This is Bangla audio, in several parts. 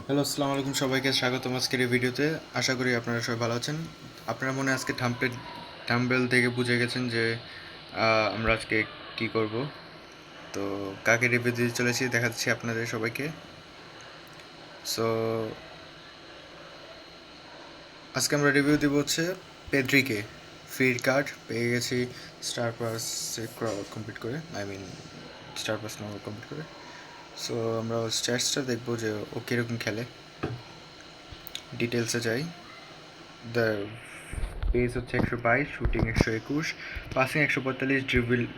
হ্যালো, আসসালামু আলাইকুম, সবাইকে স্বাগতম আজকের এই ভিডিওতে। আশা করি আপনারা সবাই ভালো আছেন। আপনারা মনে হয় আজকে থাম্বনেল থেকে বুঝে গেছেন যে আমরা আজকে কি করব। তো কাকে রিভিউ দিতে চলেছি দেখাচ্ছি আপনাদের সবাইকে। সো আজকে আমরা রিভিউ দিব হচ্ছে পেদ্রিকে। ফ্রি কার্ড পেয়ে গেছি স্টার প্লাস কমপ্লিট করে, স্টার প্লাস নম্বর কমপ্লিট করে। সো আমরা স্ট্যাটসটা দেখবো যে ও কীরকম খেলে। ডিটেলসে যাই। দ্য পেস হচ্ছে 122, shooting 121, passing 145,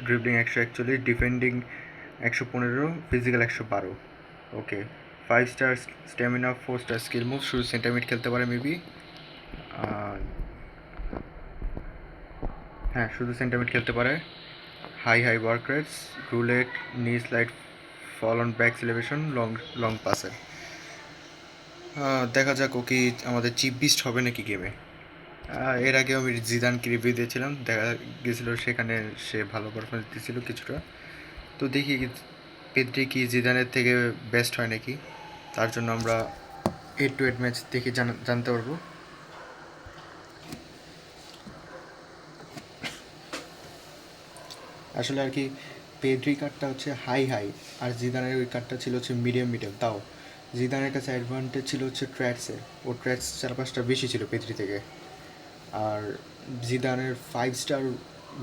dribbling 141, defending 115, physical 112। ওকে, 5 star stamina, 4 star skill move, শুধু সেন্টারমিড খেলতে পারে মেবি। হ্যাঁ, শুধু সেন্টারমিড খেলতে পারে। High work rates, roulette, knee slide, fall on back elevation, long long পাসের। দেখা যাক ও কি আমাদের চিপ বিস্ট হবে নাকি গেমে। এর আগেও আমি জিদানকে রিভিউ দিয়েছিলাম, দেখা গেছিল সেখানে সে ভালো পারফরমেন্স দিয়েছিল কিছুটা। তো দেখি পেদ্রি কি জিদানের থেকে বেস্ট হয় নাকি, তার জন্য আমরা 8-8 ম্যাচ দেখে জানতে পারবো। আসলে আর কি, পেদ্রি কার্ডটা হচ্ছে হাই, আর জিদানের ওই কার্ডটা ছিল হচ্ছে মিডিয়াম। তাও জিদানের কাছে অ্যাডভান্টেজ ছিল হচ্ছে ট্র্যাটসের, ও ট্র্যাটস 4-5টা বেশি ছিল পেদ্রি থেকে। আর জিদানের 5 স্টার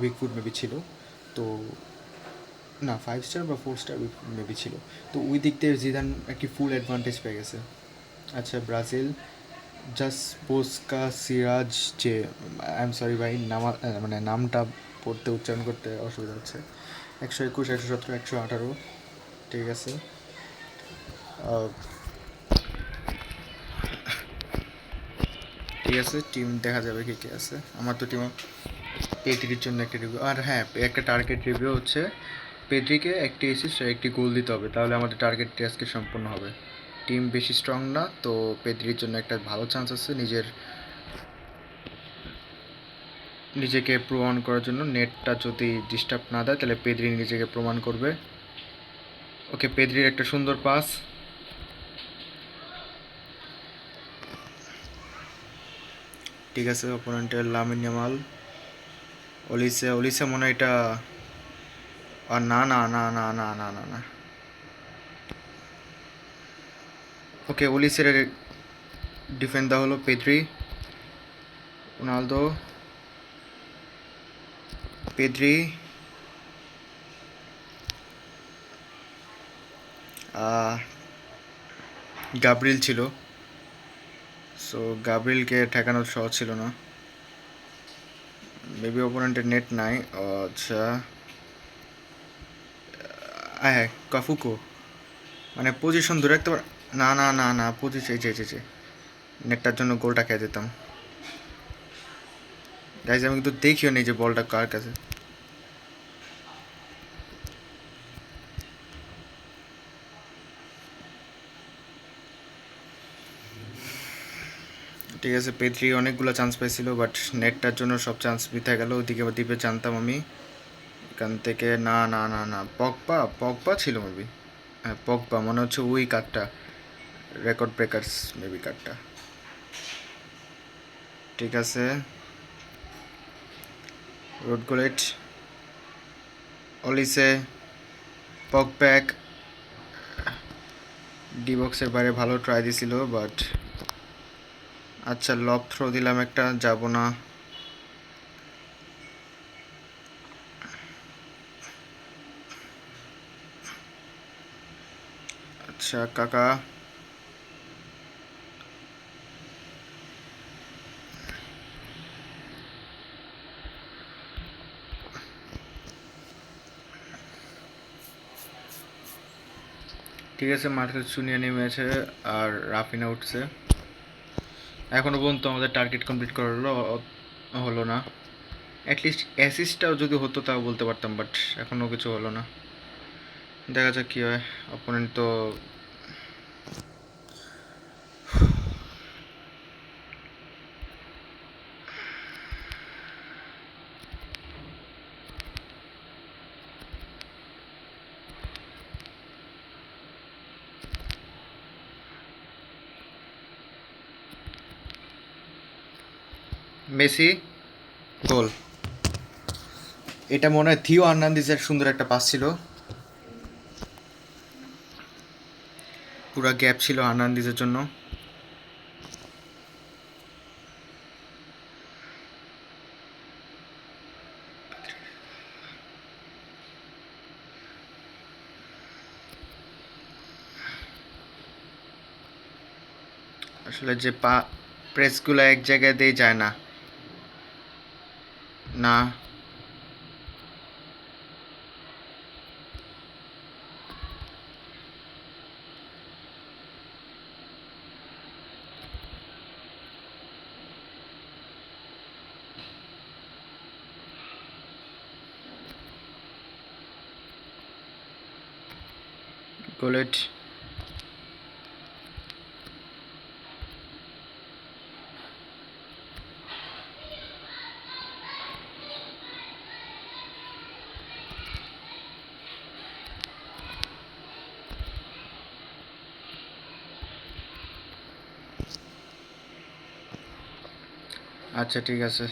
উইকফুট মেবি ছিল, তো না 5 স্টার বা 4 স্টার মেবি ছিল। তো ওই দিক থেকে জিদান একটি ফুল অ্যাডভান্টেজ পেয়ে গেছে। আচ্ছা, ব্রাজিল জাসপোসকা সিরাজ, যে আই এম সরি ভাই, মানে নামটা পড়তে উচ্চারণ করতে অসুবিধা হচ্ছে। 121, 117, 118, ঠিক আছে। ঠিক আছে, টিম দেখা যাবে কে কে আছে। আমার তো টিম পেদ্রির জন্য একটা রিভিউ, আর হ্যাঁ, একটা টার্গেট রিভিউ হচ্ছে পেদ্রিকে একটি অ্যাসিস্ট আর একটি গোল দিতে হবে, তাহলে আমাদের টার্গেটটি আজকে সম্পূর্ণ হবে। টিম বেশি স্ট্রং না, তো পেদ্রির জন্য একটা ভালো চান্স আছে নিজেকে প্রমাণ করার জন্য। নেটটা যদি ডিস্টার্ব না দেয় তাহলে পেদ্রি নিজেকে প্রমাণ করবে। ওকে, পেদ্রির একটা সুন্দর পাস। ঠিক আছে, অপোনেন্টের লামিন ইয়ামাল, ওলিসে মনে হয় এটা, আর না না না না না না না না ওকে, ওলিসের ডিফেন্ড দেওয়া হলো। পেদ্রি, রোনালদো, পেদ্রি, গাব্রিল ছিল। সো গাব্রিলকে ঠেকানো সহজ ছিল না, মেবি অপোনেন্টের নেট নাই। আচ্ছা, হ্যাঁ, কাফুকো, মানে পজিশন ধরে রাখতে পার। না না না না, পজিশন এই নেটটার জন্য গোলটা খেয়ে যেতাম। গাইজ, আমি কিন্তু দেখিও নেই যে বলটা কার কাছে। ঠিক আছে, পেদ্রি অনেকগুলো চান্স পাইছিল, বাট নেটটার জন্য সব চান্স বৃথা গেল। ওদিকে দ্বীপে জানতাম আমি এখান থেকে। না না না না, পগবা ছিল মেবি। হ্যাঁ, পগবা মনে হচ্ছে ওই কার্ডটা, রেকর্ড ব্রেকার্স মেবি কার্ডটা। ঠিক আছে, রোড গোলেট, অলিসে, পগব্যাক, ডি বক্সের বাইরে ভালো ট্রাই দিছিল, বাট আচ্ছা, লব থ্রো দিলাম একটা, যাব না। আচ্ছা, কাকা, ঠিক আছে, মার্কেল চুনিয়া নেমেছে আর রাফিনা উঠছে। এখনও পর্যন্ত আমাদের টার্গেট কমপ্লিট করা হলো না। অ্যাটলিস্ট অ্যাসিস্টটাও যদি হতো তাও বলতে পারতাম, বাট এখনও কিছু হলো না। দেখা যাক কী হয়। অপোনেন্ট তো মেসি গোল। এটা মনে হয় থিও হার্নান্দেজের সুন্দর একটা পাস ছিল, পুরা গ্যাপ ছিল হার্নান্দেজের জন্য। আসলে যে প্রেসগুলো এক জায়গায় দিয়ে যায় না। না, গোলেট। আচ্ছা ঠিক আছে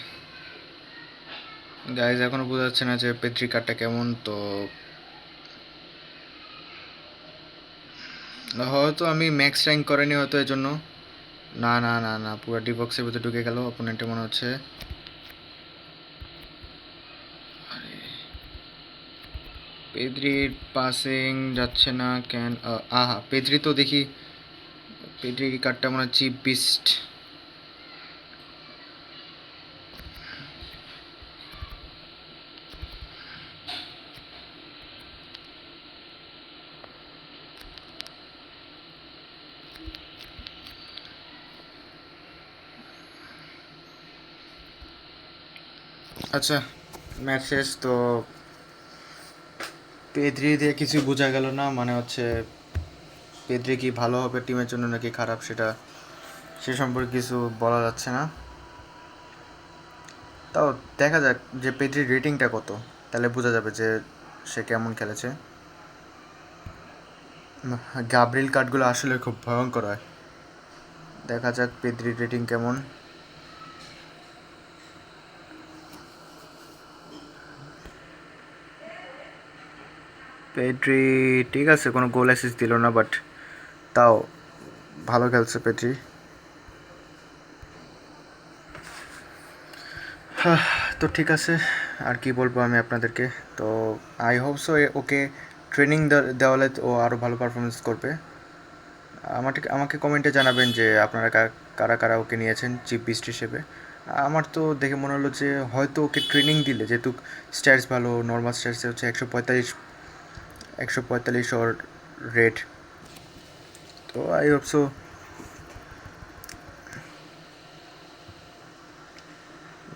গাইজ, এখনো বোঝা যাচ্ছে না যে পেট্রি কার্ডটা কেমন। তো হয়তো আমি ম্যাক্স র্যাঙ্ক করিনি হয়তো এর জন্য। না না না না, পুরো ডিবক্সের ভিতরে ঢুকে গেল অপোনেন্টে মনে হচ্ছে। পেদ্রির পাসিং যাচ্ছে না কেন? আহা, পেদ্রি তো দেখি, পেদ্রির কার্ডটা মনে হয় চিপ বিস্ট। আচ্ছা, ম্যাচ শেষ তো। পেদ্রি দিয়ে কিছুই বোঝা গেল না, মানে হচ্ছে পেদ্রি কি ভালো হবে টিমের জন্য নাকি খারাপ, সেটা সে সম্পর্কে কিছু বলা যাচ্ছে না। তাও দেখা যাক যে পেদ্রির রেটিংটা কত, তাহলে বোঝা যাবে যে সে কেমন খেলেছে। গাব্রিল কার্ডগুলো আসলে খুব ভয়ঙ্কর হয়। দেখা যাক পেদ্রির রেটিং কেমন। পেদ্রি ঠিক আছে, কোনো গোল অ্যাসিস্ট দিল না, বাট তাও ভালো খেলছে পেদ্রি। তো ঠিক আছে, আর কি বলবো আমি আপনাদেরকে। তো I hope so okay training দেওয়ালে ও আরও ভালো পারফরমেন্স করবে। আমাকে কমেন্টে জানাবেন যে আপনারা কারা কারা ওকে নিয়েছেন চিফ বিস্ট হিসেবে। আমার তো দেখে মনে হলো যে হয়তো ওকে ট্রেনিং দিলে, যেহেতু স্ট্যাটস ভালো, নর্মাল স্ট্যাটসে হচ্ছে 145 ওর রেট। তো আই হোপ সো।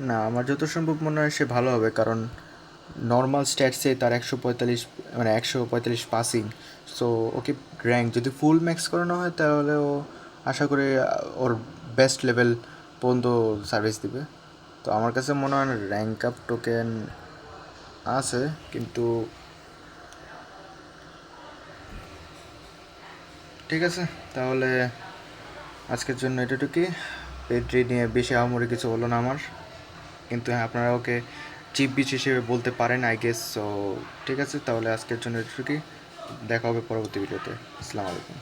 না, আমার যত সম্ভব মনে হয় সে ভালো হবে, কারণ নর্মাল স্ট্যাটসে তার 145, মানে 145 পাসিং। সো ওকে র্যাঙ্ক যদি ফুল ম্যাক্স করানো হয় তাহলে ও আশা করি ওর বেস্ট লেভেল পর্যন্ত সার্ভিস দিবে। তো আমার কাছে মনে হয় র্যাঙ্ক আপ টোকেন আছে, কিন্তু ঠিক আছে তাহলে আজকের জন্য এটুকুই। পেড্রি নিয়ে বেশি আহামরি কিছু হলো না আমার, কিন্তু হ্যাঁ আপনারা ওকে চিপ বিচ হিসেবে বলতে পারেন আই গেস। সো ঠিক আছে তাহলে আজকের জন্য এটুকুই, দেখা হবে পরবর্তী ভিডিওতে। আসসালামু আলাইকুম।